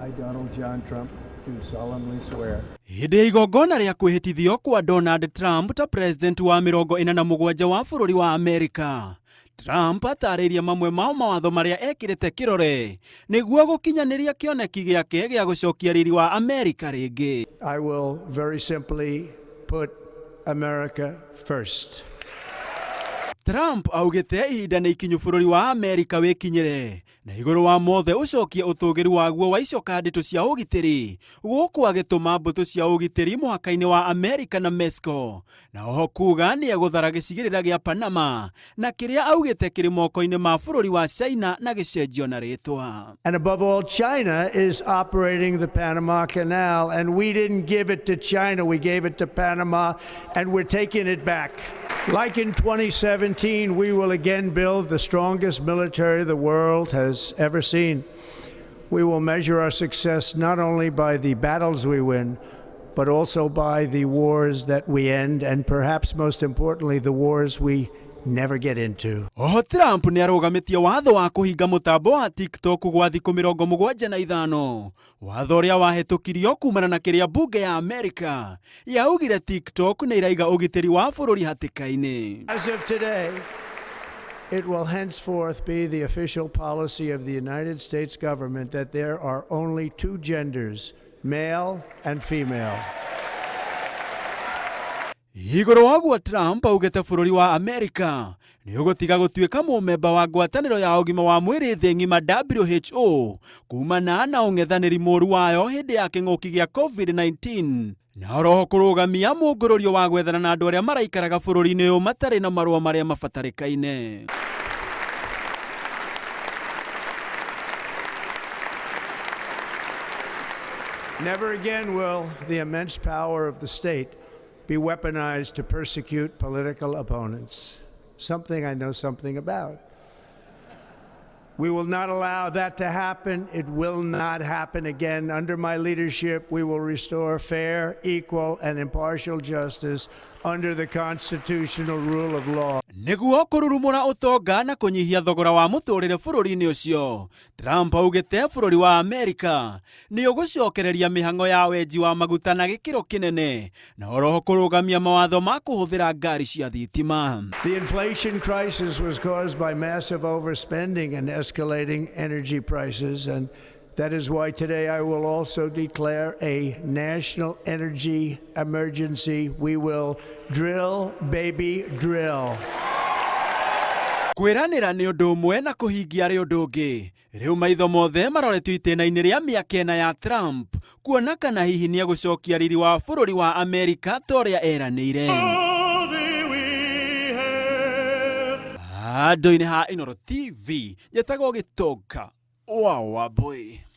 I, Donald John Trump, do solemnly swear. Hĩndĩ ya igongona rĩa kwĩhĩtithio kwa Donald Trump ta president wa 47 wa bũrũri wa Amerika, Trump atarĩirie mamwe mao mawatho marĩa ekĩrĩte kĩrore nĩguo gũkinyanĩria kĩoneki gĩake gĩa gũcokia riri wa Amerika rĩngĩ. I will very simply put America first. Trump augĩte ihinda nĩ ikinyu bũrũri wa Amerika wĩkinyĩre na igũrũ wa mothe ũcokie ũtũgĩri waguo wa icoka nditũ cia ũgitĩri gũkũ agĩtũma mbũtũ cia ũgitĩri mũhaka-inĩ wa Amerika na Mexico, na oho kuga nĩ egũthara gĩcigĩrĩra gĩa Panama na kĩrĩa augĩte kĩrĩ moko-inĩ ma bũrũri wa China na gĩcenjio na rĩtwa. And above all, China is operating the Panama Canal, and we didn't give it to China, we gave it to Panama, and we're taking it back. Like in 2017, we will again build the strongest military the world has ever seen. We will measure our success not only by the battles we win, but also by the wars that we end, and perhaps most importantly, the wars we never get into. Oho Trump nĩ arũgamĩtie watho wa kũhinga mũtambo wa TikTok gwa thikũ 75, watho ũrĩa wahĩtũkirio kumana na kĩrĩa bunge ya Amerika yaugire TikTok nĩ iraiga ũgitĩri wa bũrũri hatĩka-inĩ. As of today, it will henceforth be the official policy of the United States government that there are only two genders, male and female. Igũrũ waguo Trump augĩte bũrũri wa Amerika nĩ ũgũtiga gũtuĩka mũmemba wa ngwatanĩro ya ũgima wa mwĩrĩ thĩ ng'ima WHO kumana na ũng'ethanĩri mũru wayo hĩndĩ ya kĩng'ũki gĩa COVID-19, na oroho kũrũgamia mũngũrũrio wa gwethana na andũ arĩa maraikaraga bũrũri-inĩ ũyũ matarĩ na marũa marĩa mabatarĩkaine. Never again will the immense power of the state be weaponized to persecute political opponents. Something I know something about. We will not allow that to happen. It will not happen again. Under my leadership, we will restore fair, equal, and impartial justice under the constitutional rule of law. Nĩguo kũrurumũra ũtonga na kũnyihia thogora wa mũtũrĩre bũrũri-inĩ ũcio, Trump augĩte bũrũri wa Amerika nĩ ũgũcokereria mĩhang'o ya wenji wa maguta na gĩkĩro kĩnene, na oroho kũrũgamia mawatho ma kũhũthĩra ngari cia thitima. The inflation crisis was caused by massive overspending and escalating energy prices, and that is why today I will also declare a national energy emergency. We will drill, baby, drill. Kwĩranĩra nĩ ũndũ ũmwe na kũhingia arĩ ũndũ ũngĩ. Rĩu maitho mothe maroretwo itĩna-inĩ rĩa mĩaka ĩna ya Trump kuona kana hihi nĩ egũcokia riri wa bũrũri wa Amerika ta ũrĩa eranĩire. Handũ-inĩ ha Inooro TV, njĩtagwo Gĩtonga wa Wambũi.